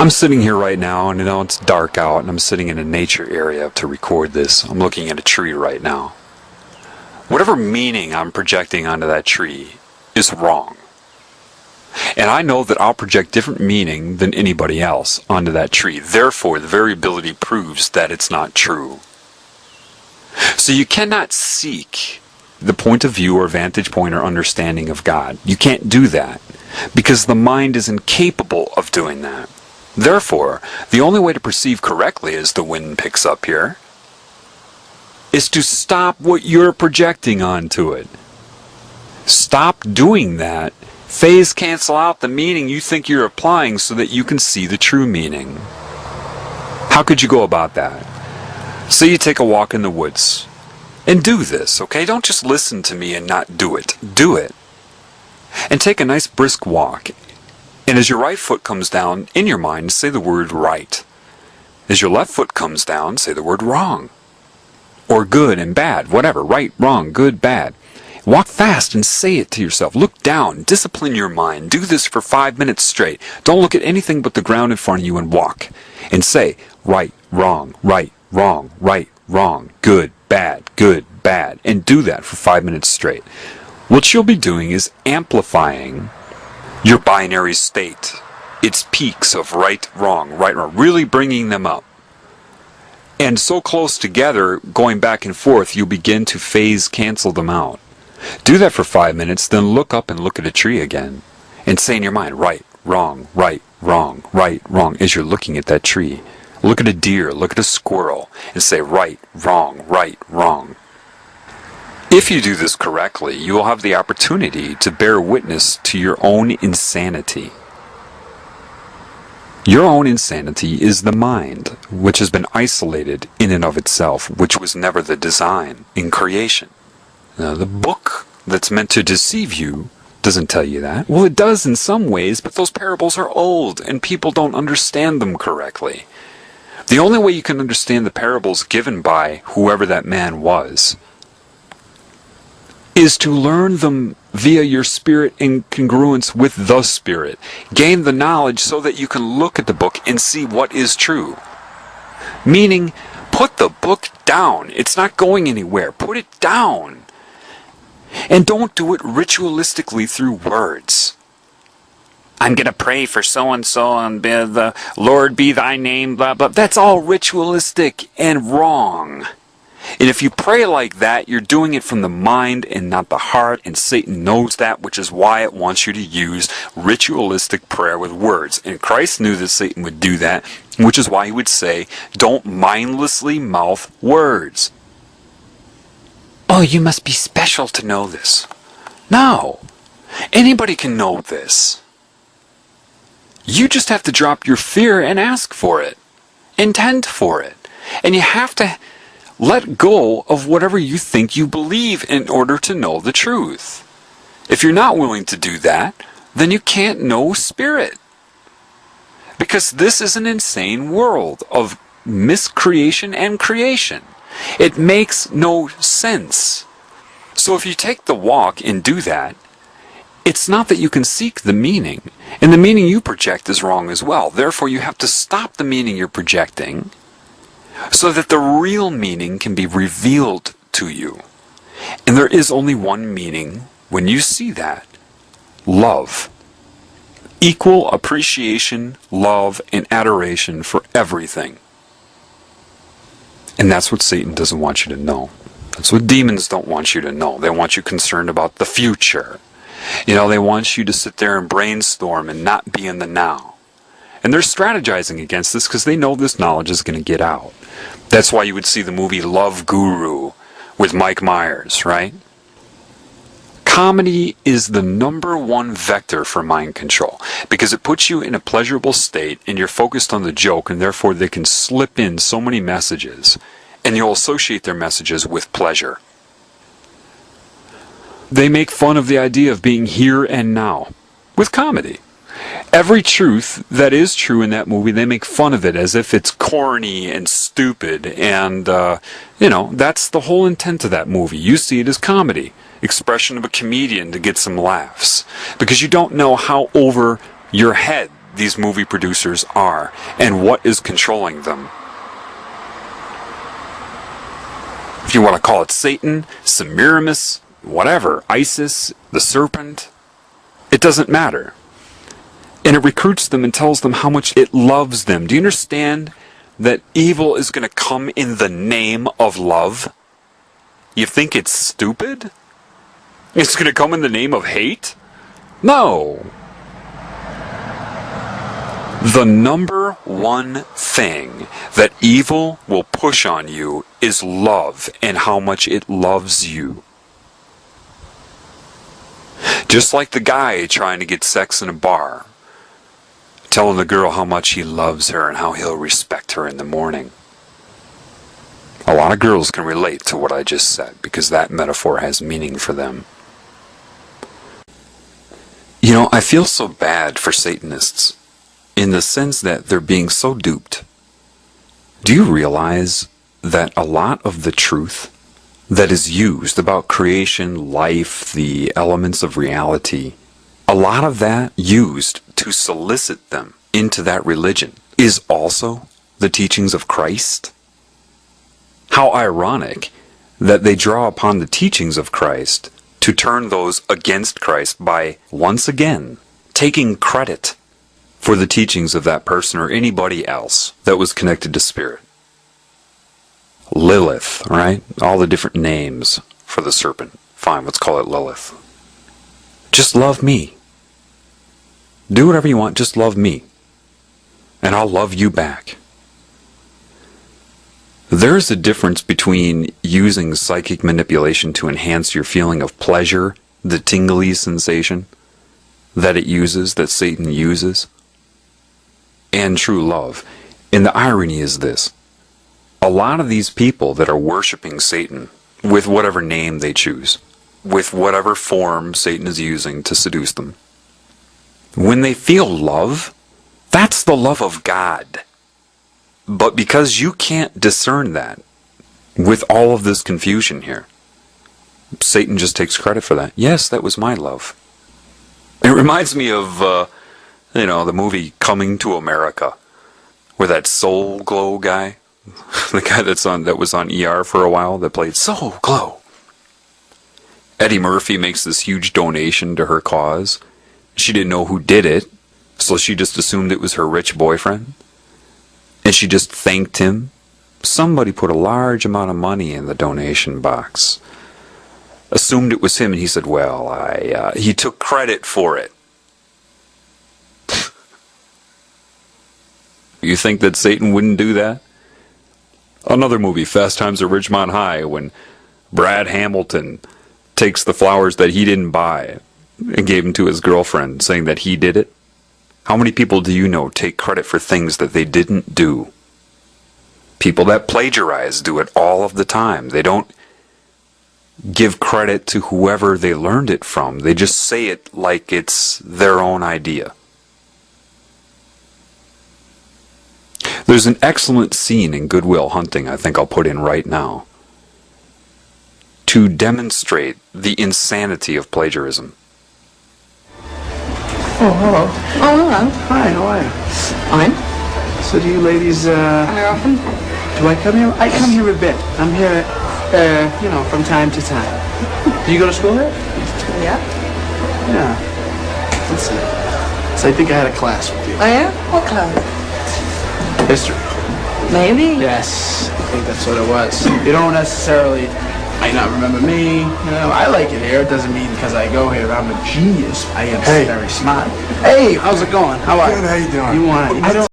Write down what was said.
I'm sitting here right now, and it's dark out, and I'm sitting in a nature area to record this. I'm looking at a tree right now. Whatever meaning I'm projecting onto that tree is wrong. And I know that I'll project different meaning than anybody else onto that tree. Therefore, the variability proves that it's not true. So you cannot seek the point of view or vantage point or understanding of God. You can't do that because the mind is incapable of doing that. Therefore, the only way to perceive correctly, as the wind picks up here, is to stop what you're projecting onto it. Stop doing that. Phase cancel out the meaning you think you're applying so that you can see the true meaning. How could you go about that? Say you take a walk in the woods. And do this, okay? Don't just listen to me and not do it. Do it. And take a nice brisk walk. And as your right foot comes down, in your mind, say the word right. As your left foot comes down, say the word wrong. Or good and bad, whatever. Right, wrong, good, bad. Walk fast and say it to yourself. Look down. Discipline your mind. Do this for 5 minutes straight. Don't look at anything but the ground in front of you and walk. And say, right, wrong, right, wrong, right, wrong, good, bad, and do that for 5 minutes straight. What you'll be doing is amplifying your binary state, its peaks of right, wrong, really bringing them up. And so close together, going back and forth, you'll begin to phase cancel them out. Do that for 5 minutes, then look up and look at a tree again, and say in your mind, right, wrong, right, wrong, as you're looking at that tree. Look at a deer, look at a squirrel, and say right, wrong. If you do this correctly, you will have the opportunity to bear witness to your own insanity. Your own insanity is the mind, which has been isolated in and of itself, which was never the design in creation. Now, the book that's meant to deceive you doesn't tell you that. Well, it does in some ways, but those parables are old, and people don't understand them correctly. The only way you can understand the parables given by whoever that man was is to learn them via your spirit in congruence with the Spirit. Gain the knowledge so that you can look at the book and see what is true. Meaning, put the book down. It's not going anywhere. Put it down. And don't do it ritualistically through words. I'm going to pray for so-and-so and be the Lord be thy name, blah, blah. That's all ritualistic and wrong. And if you pray like that, you're doing it from the mind and not the heart, and Satan knows that, which is why it wants you to use ritualistic prayer with words. And Christ knew that Satan would do that, which is why he would say, don't mindlessly mouth words. Oh, you must be special to know this. No. Anybody can know this. You just have to drop your fear and ask for it. Intend for it. And you have to let go of whatever you think you believe in order to know the truth. If you're not willing to do that, then you can't know Spirit. Because this is an insane world of miscreation and creation. It makes no sense. So if you take the walk and do that, it's not that you can seek the meaning, and the meaning you project is wrong as well. Therefore, you have to stop the meaning you're projecting so that the real meaning can be revealed to you. And there is only one meaning when you see that. Love. Equal appreciation, love, and adoration for everything. And that's what Satan doesn't want you to know. That's what demons don't want you to know. They want you concerned about the future. They want you to sit there and brainstorm and not be in the now. And they're strategizing against this because they know this knowledge is going to get out. That's why you would see the movie Love Guru with Mike Myers, right? Comedy is the #1 vector for mind control because it puts you in a pleasurable state and you're focused on the joke, and therefore they can slip in so many messages and you'll associate their messages with pleasure. They make fun of the idea of being here and now with comedy. Every truth that is true in that movie, they make fun of it as if it's corny and stupid. And, that's the whole intent of that movie. You see it as comedy. Expression of a comedian to get some laughs. Because you don't know how over your head these movie producers are and what is controlling them. If you want to call it Satan, Semiramis, whatever, ISIS, the serpent, it doesn't matter. And it recruits them and tells them how much it loves them. Do you understand that evil is going to come in the name of love? You think it's stupid? It's going to come in the name of hate? No. The number one thing that evil will push on you is love and how much it loves you. Just like the guy trying to get sex in a bar, telling the girl how much he loves her and how he'll respect her in the morning. A lot of girls can relate to what I just said because that metaphor has meaning for them. You know, I feel so bad for Satanists in the sense that they're being so duped. Do you realize that a lot of the truth that is used about creation, life, the elements of reality, a lot of that used to solicit them into that religion is also the teachings of Christ? How ironic that they draw upon the teachings of Christ to turn those against Christ by, once again, taking credit for the teachings of that person or anybody else that was connected to spirit. Lilith, right? All the different names for the serpent. Fine, let's call it Lilith. Just love me. Do whatever you want, just love me. And I'll love you back. There's a difference between using psychic manipulation to enhance your feeling of pleasure, the tingly sensation that it uses, that Satan uses, and true love. And the irony is this. A lot of these people that are worshiping Satan with whatever name they choose, with whatever form Satan is using to seduce them, when they feel love, that's the love of God. But because you can't discern that with all of this confusion here, Satan just takes credit for that. Yes, that was my love. It reminds me of, the movie Coming to America, where that Soul Glow guy, the guy that was on ER for a while, that played Soul Glow. Eddie Murphy makes this huge donation to her cause. She didn't know who did it, so she just assumed it was her rich boyfriend. And she just thanked him. Somebody put a large amount of money in the donation box. Assumed it was him, and he said, well, he took credit for it. You think that Satan wouldn't do that? Another movie, Fast Times at Ridgemont High, when Brad Hamilton takes the flowers that he didn't buy and gave them to his girlfriend, saying that he did it. How many people do you know take credit for things that they didn't do? People that plagiarize do it all of the time. They don't give credit to whoever they learned it from. They just say it like it's their own idea. There's an excellent scene in Good Will Hunting I think I'll put in right now to demonstrate the insanity of plagiarism. Oh, hello. Oh, hello. Hi, how are you? Fine. So do you ladies, How often? do I come here? I come here a bit. I'm here, from time to time. Do you go to school here? Yeah. Yeah. Let's see. So I think I had a class with you. Oh, yeah? What class? History. Maybe. Yes, I think that's what it was. You don't necessarily might not remember me. I like it here. It doesn't mean because I go here I'm a genius. I am very smart. Hey, how's it going? How are you? Good, how you doing? You want it?